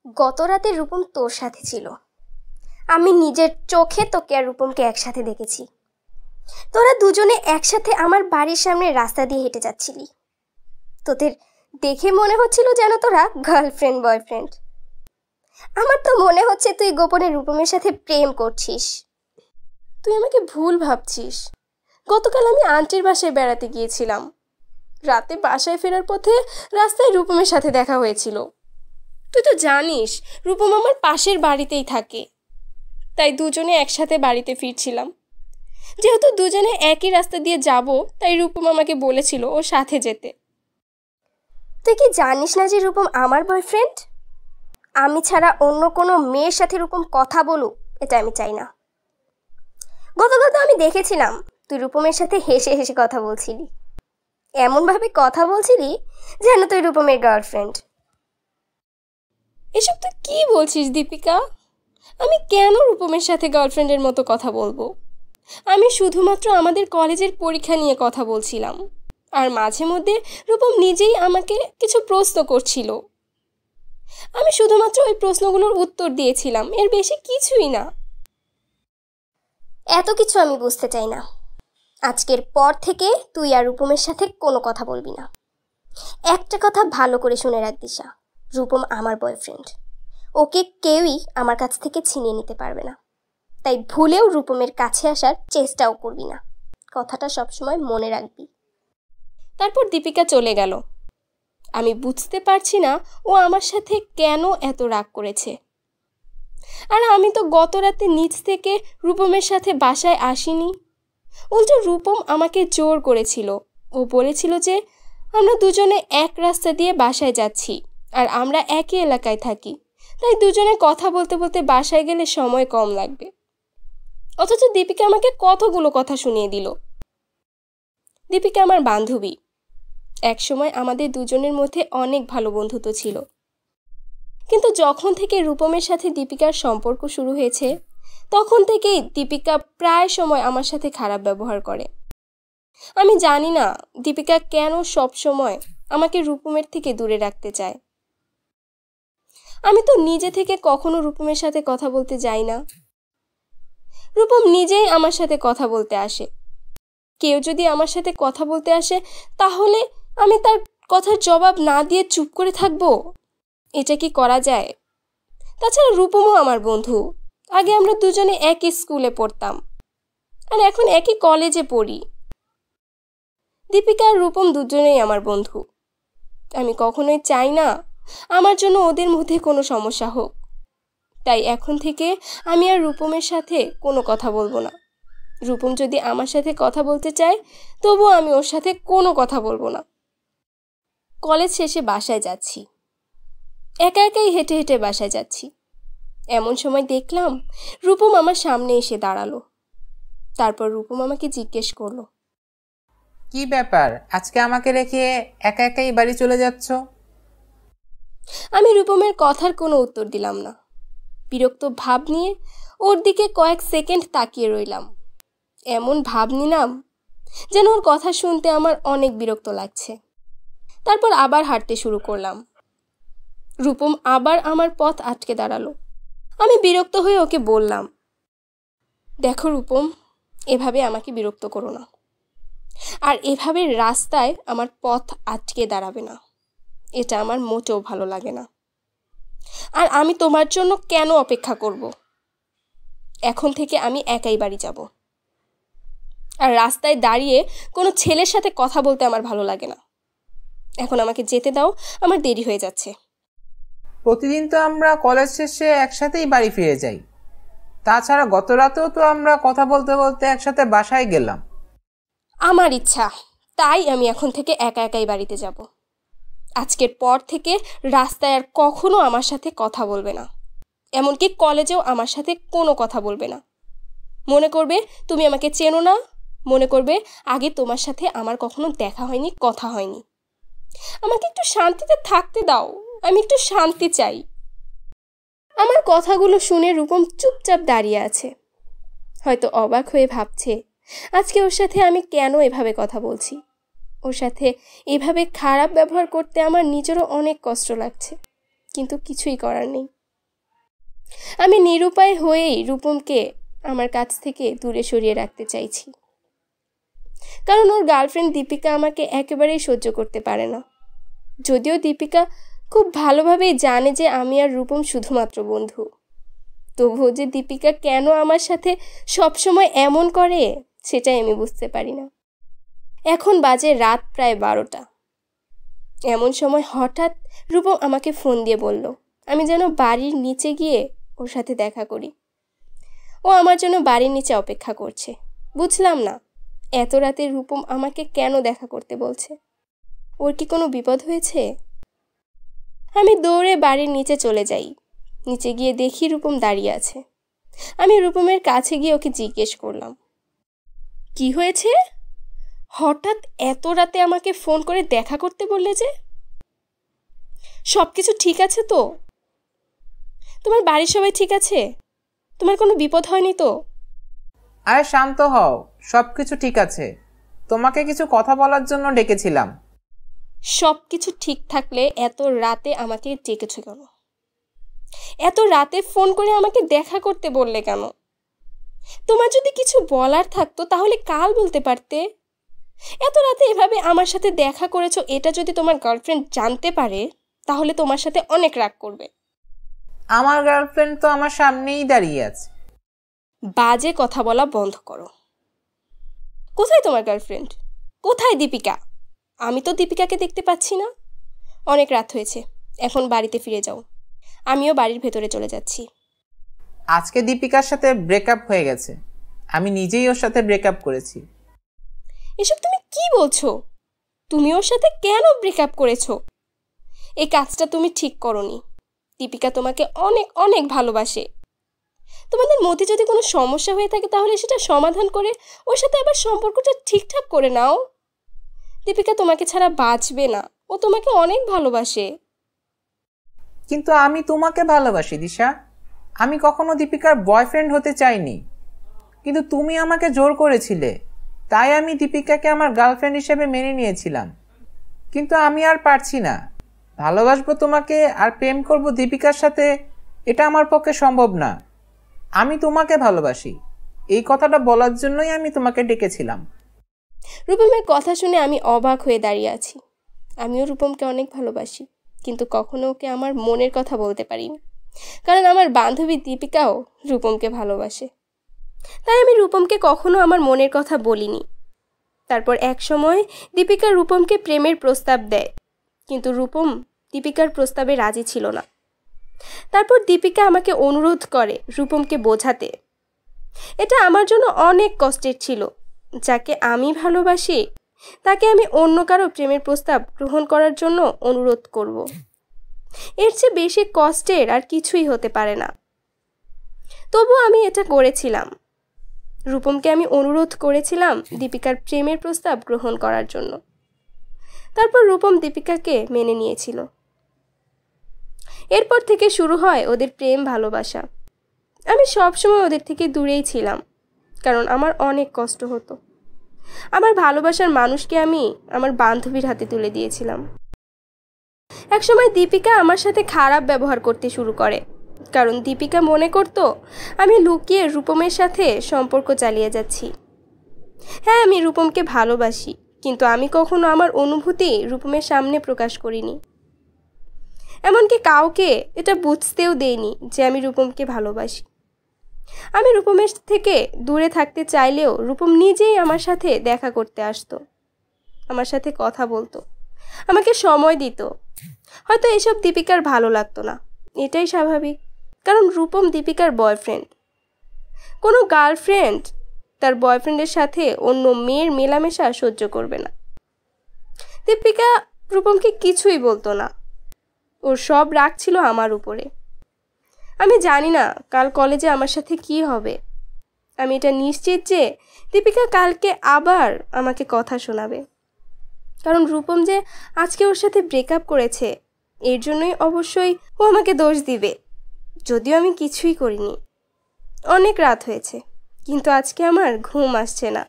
গত রাতে রূপম তোর সাথে ছিল। আমি নিজের চোখে তোকে আর রূপমকে একসাথে দেখেছি। তোরা দুজনে একসাথে আমার বাড়ির সামনে রাস্তা দিয়ে হেঁটে যাচ্ছিলি। তোদের দেখে মনে হচ্ছিল যেন তোরা গার্লফ্রেন্ড বয়ফ্রেন্ড। আমার তো মনে হচ্ছে তুই গোপনে রূপমের সাথে প্রেম করছিস। তুই আমাকে ভুল ভাবছিস। গতকাল আমি আন্টির বাসায় বেড়াতে গিয়েছিলাম। রাতে বাসায় ফেরার পথে রাস্তায় রূপমের সাথে দেখা হয়েছিল। তুই তো জানিস রূপম আমার পাশের বাড়িতেই থাকে, তাই দুজনে একসাথে বাড়িতে ফিরছিলাম। যেহেতু দুজনে একই রাস্তা দিয়ে যাব, তাই রূপম আমাকে বলেছিল ওর সাথে যেতে। তুই কি জানিস না যে রূপম আমার বয়ফ্রেন্ড? আমি ছাড়া অন্য কোনো মেয়ের সাথে রূপম কথা বলুক, এটা আমি চাই না। গতকাল তো আমি দেখেছিলাম তুই রূপমের সাথে হেসে হেসে কথা বলছিলি। এমনভাবে কথা বলছিলি যেন তুই রূপমের গার্লফ্রেন্ড। এসব তুই কি বলছিস দীপিকা? আমি কেন রূপমের সাথে গার্লফ্রেন্ডের মতো কথা বলবো? আমি শুধুমাত্র আমাদের কলেজের পরীক্ষা নিয়ে কথা বলছিলাম, আর মাঝে মধ্যে রূপম নিজেই আমাকে কিছু প্রশ্ন করছিল। আমি শুধুমাত্র ওই প্রশ্নগুলোর উত্তর দিয়েছিলাম, এর বেশি কিছুই না। এত কিছু আমি বুঝতে চাই না। আজকের পর থেকে তুই আর রূপমের সাথে কোনো কথা বলবি না। একটা কথা ভালো করে শুনে রাখ দিশা, রূপম আমার বয়ফ্রেন্ড। ওকে কেউই আমার কাছ থেকে ছিনিয়ে নিতে পারবে না। তাই ভুলেও রূপমের কাছে আসার চেষ্টাও করবি না। কথাটা সবসময় মনে রাখবি। তারপর দীপিকা চলে গেল। আমি বুঝতে পারছি না ও আমার সাথে কেন এত রাগ করেছে। আর আমি তো গত রাতে নিচ থেকে রূপমের সাথে বাসায় আসিনি। উল্টো রূপম আমাকে জোর করেছিল। ও বলেছিল যে আমরা দুজনে এক রাস্তা দিয়ে বাসায় যাচ্ছি, আর আমরা একই এলাকায় থাকি, তাই দুজনে কথা বলতে বলতে বাসায় গেলে সময় কম লাগবে। অথচ দীপিকা আমাকে কতগুলো কথা শুনিয়ে দিল। দীপিকা আমার বান্ধবী। একসময় আমাদের দুজনের মধ্যে অনেক ভালো বন্ধুত্ব ছিল, কিন্তু যখন থেকে রূপমের সাথে দীপিকার সম্পর্ক শুরু হয়েছে, তখন থেকেই দীপিকা প্রায় সময় আমার সাথে খারাপ ব্যবহার করে। আমি জানি না দীপিকা কেন সব সময় আমাকে রূপমের থেকে দূরে রাখতে চায়। আমি তো নিজে থেকে কখনো রূপমের সাথে কথা বলতে যাই না। রূপম নিজেই আমার সাথে কথা বলতে আসে। কেউ যদি আমার সাথে কথা বলতে আসে, তাহলে আমি তার কথার জবাব না দিয়ে চুপ করে থাকবো? এটা কি করা যায়? তাছাড়া রূপমও আমার বন্ধু। আগে আমরা দুজনে একই স্কুলে পড়তাম, আর এখন একই কলেজে পড়ি। দীপিকা আর রূপম দুজনেই আমার বন্ধু। আমি কখনোই চাই না আমার জন্য ওদের মধ্যে কোনো সমস্যা হোক। তাই এখন থেকে আমি আর রূপমের সাথে কোনো কথা বলবো না। রূপম যদি আমার সাথে কথা বলতে চায়, তবুও আমি ওর সাথে কোনো কথা বলবো না। কলেজ শেষে বাসায় যাচ্ছি। একা একাই হেঁটে হেঁটে বাসায় যাচ্ছি। এমন সময় দেখলাম রূপম আমার সামনে এসে দাঁড়ালো। তারপর রূপম আমাকে জিজ্ঞেস করলো, কি ব্যাপার, আজকে আমাকে রেখে একা একাই বাড়ি চলে যাচ্ছ? আমি রূপমের কথার কোনো উত্তর দিলাম না। বিরক্ত ভাব নিয়ে ওর দিকে কয়েক সেকেন্ড তাকিয়ে রইলাম। এমন ভাব নিলাম যেন ওর কথা শুনতে আমার অনেক বিরক্ত লাগছে। তারপর আবার হাঁটতে শুরু করলাম। রূপম আবার আমার পথ আটকে দাঁড়ালো। আমি বিরক্ত হয়ে ওকে বললাম, দেখো রূপম, এভাবে আমাকে বিরক্ত করো না। আর এভাবে রাস্তায় আমার পথ আটকে দাঁড়াবে না। এটা আমার মোটেও ভালো লাগে না। আর আমি তোমার জন্য কেন অপেক্ষা করব? এখন থেকে আমি একাই বাড়ি যাব। আর রাস্তায় দাঁড়িয়ে কোনো ছেলের সাথে কথা বলতে আমার ভালো লাগে না। এখন আমাকে যেতে দাও, আমার দেরি হয়ে যাচ্ছে। প্রতিদিন তো আমরা কলেজ শেষে একসাথেই বাড়ি ফিরে যাই। তাছাড়া গত রাতেও তো আমরা কথা বলতে বলতে একসাথে বাসায় গেলাম। আমার ইচ্ছা, তাই আমি এখন থেকে একা একাই বাড়িতে যাব। আজকের পর থেকে রাস্তায় আর কখনো আমার সাথে কথা বলবে না। এমনকি কলেজেও আমার সাথে কোনো কথা বলবে না। মনে করবে তুমি আমাকে চেনো না। মনে করবে আগে তোমার সাথে আমার কখনো দেখা হয়নি, কথা হয়নি। আমাকে একটু শান্তিতে থাকতে দাও। আমি একটু শান্তি চাই। আমার কথাগুলো শুনে রূপম চুপচাপ দাঁড়িয়ে আছে। হয়তো অবাক হয়ে ভাবছে আজকে ওর সাথে আমি কেন এভাবে কথা বলছি। ওর সাথে এভাবে খারাপ ব্যবহার করতে আমার নিজেরও অনেক কষ্ট লাগছে। কিন্তু কিছুই করার নেই। আমি নিরুপায় হয়েই রূপমকে আমার কাছ থেকে দূরে সরিয়ে রাখতে চাইছি, কারণ ওর গার্লফ্রেন্ড দীপিকা আমাকে একেবারেই সহ্য করতে পারে না। যদিও দীপিকা খুব ভালোভাবেই জানে যে আমি আর রূপম শুধুমাত্র বন্ধু, তবুও যে দীপিকা কেন আমার সাথে সবসময় এমন করে সেটাই আমি বুঝতে পারি না। এখন বাজে রাত প্রায় 12টা। এমন সময় হঠাৎ রূপম আমাকে ফোন দিয়ে বলল আমি যেন বাড়ির নিচে গিয়ে ওর সাথে দেখা করি। ও আমার জন্য বাড়ির নিচে অপেক্ষা করছে। বুঝলাম না এত রাতে রূপম আমাকে কেন দেখা করতে বলছে। ওর কি কোনো বিপদ হয়েছে? আমি দৌড়ে বাড়ির নিচে চলে যাই। নিচে গিয়ে দেখি রূপম দাঁড়িয়ে আছে। আমি রূপমের কাছে গিয়ে ওকে জিজ্ঞেস করলাম, কি হয়েছে? হঠাৎ এত রাতে আমাকে ফোন করে দেখা করতে বললে যে? সব কিছু ঠিক আছে তো? তোমার বাড়ির সবাই ঠিক আছে? তোমার কোনো বিপদ হয়নি তো? আরে শান্ত হও, সবকিছু ঠিক আছে। তোমাকে কিছু কথা বলার জন্য ডেকেছিলাম। সব কিছু ঠিক থাকলে এত রাতে আমাকে ডেকেছো কেন? এত রাতে ফোন করে আমাকে দেখা করতে বললে কেন? তোমার যদি কিছু বলার থাকতো তাহলে কাল বলতে পারতে। এত রাতে এভাবে আমার সাথে দেখা করেছো এটা যদি তোমার গার্লফ্রেন্ড জানতে পারে তাহলে তোমার সাথে অনেক রাগ করবে। আমার গার্লফ্রেন্ড তো আমার সামনেই দাঁড়িয়ে আছে। বাজে কথা বলা বন্ধ করো। কোথায় তোমার গার্লফ্রেন্ড? কোথায় দীপিকা? আমি তো দীপিকাকে দেখতে পাচ্ছি না। অনেক রাত হয়েছে, এখন বাড়িতে ফিরে যাও। আমিও বাড়ির ভেতরে চলে যাচ্ছি। আজকে দীপিকার সাথে ব্রেকআপ হয়ে গেছে। আমি নিজেই ওর সাথে ব্রেকআপ করেছি। এসব তুমি কি বলছো? তুমি ওর সাথে কেন ব্রেকআপ করেছো? এই কাজটা তুমি ঠিক করোনি। দীপিকা তোমাকে অনেক অনেক ভালোবাসে। তোমাদের মধ্যে যদি কোনো সমস্যা হয়ে থাকে তাহলে সেটা সমাধান করে ওর সাথে আবার সম্পর্কটা ঠিকঠাক করে নাও। দীপিকা তোমাকে ছাড়া বাঁচবে না, ও তোমাকে অনেক ভালোবাসে। কিন্তু আমি তোমাকে ভালোবাসি দিশা। আমি কখনো দীপিকার বয়ফ্রেন্ড হতে চাইনি, কিন্তু তুমি আমাকে জোর করেছিলে, তাই আমি দীপিকাকে আমার গার্লফ্রেন্ড হিসেবে মেনে নিয়েছিলাম। কিন্তু আমি আর পারছি না। ভালোবাসবো তোমাকে আর প্রেম করব দীপিকার সাথে, এটা আমার পক্ষে সম্ভব না। আমি তোমাকে ভালোবাসি, এই কথাটা বলার জন্যই আমি তোমাকে ডেকেছিলাম। রূপমের কথা শুনে আমি অবাক হয়ে দাঁড়িয়ে আছি। আমিও রূপমকে অনেক ভালোবাসি, কিন্তু কখনো ওকে আমার মনের কথা বলতে পারিনি, কারণ আমার বান্ধবী দীপিকাও রূপমকে ভালোবাসে। তাই আমি রূপমকে কখনো আমার মনের কথা বলিনি। তারপর এক সময় দীপিকা রূপমকে প্রেমের প্রস্তাব দেয়, কিন্তু রূপম দীপিকার প্রস্তাবে রাজি ছিল না। তারপর দীপিকা আমাকে অনুরোধ করে রূপমকে বোঝাতে। এটা আমার জন্য অনেক কষ্টের ছিল। যাকে আমি ভালোবাসি তাকে আমি অন্য কারো প্রেমের প্রস্তাব গ্রহণ করার জন্য অনুরোধ করব। এর চেয়ে বেশি কষ্টের আর কিছুই হতে পারে না। তবু আমি এটা করেছিলাম। রূপমকে আমি অনুরোধ করেছিলাম দীপিকার প্রেমের প্রস্তাব গ্রহণ করার জন্য। তারপর রূপম দীপিকাকে মেনে নিয়েছিল। এরপর থেকে শুরু হয় ওদের প্রেম ভালোবাসা। আমি সবসময় ওদের থেকে দূরেই ছিলাম, কারণ আমার অনেক কষ্ট হতো। আমার ভালোবাসার মানুষকে আমি আমার বান্ধবীর হাতে তুলে দিয়েছিলাম। একসময় দীপিকা আমার সাথে খারাপ ব্যবহার করতে শুরু করে, কারণ দীপিকা মনে করত আমি লুকিয়ে রূপমের সাথে সম্পর্ক চালিয়ে যাচ্ছি। হ্যাঁ, আমি রূপমকে ভালোবাসি, কিন্তু আমি কখনো আমার অনুভূতি রূপমের সামনে প্রকাশ করিনি। এমনকি কাউকে এটা বুঝতেও দেইনি যে আমি রূপমকে ভালোবাসি। আমি রূপমের থেকে দূরে থাকতে চাইলেও রূপম নিজেই আমার সাথে দেখা করতে আসতো, আমার সাথে কথা বলতো, আমাকে সময় দিত। হয়তো এসব দীপিকার ভালো লাগতো না, এটাই স্বাভাবিক, কারণ রূপম দীপিকার বয়ফ্রেন্ড। কোনো গার্লফ্রেন্ড তার বয়ফ্রেন্ডের সাথে অন্য মেয়ের মেলামেশা সহ্য করবে না। দীপিকা রূপমকে কিছুই বলতো না, ওর সব রাগ ছিল আমার উপরে। আমি জানি না কাল কলেজে আমার সাথে কি হবে। আমি এটা নিশ্চিত যে দীপিকা কালকে আবার আমাকে কথা শোনাবে, কারণ রূপম যে আজকে ওর সাথে ব্রেকআপ করেছে এর জন্যই অবশ্যই ও আমাকে দোষ দিবে, যদিও আমি কিছুই করিনি। অনেক রাত হয়েছে, কিন্তু আজকে আমার ঘুম আসছে না।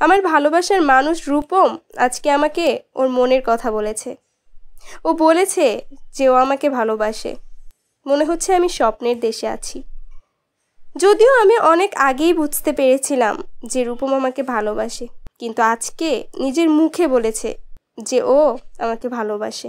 আমার ভালোবাসার মানুষ রূপম আজকে আমাকে ওর মনের কথা বলেছে। ও বলেছে যে ও আমাকে ভালোবাসে। মনে হচ্ছে আমি স্বপ্নের দেশে আছি। যদিও আমি অনেক আগেই বুঝতে পেরেছিলাম যে রূপম আমাকে ভালোবাসে, কিন্তু আজকে নিজের মুখে বলেছে যে ও আমাকে ভালোবাসে।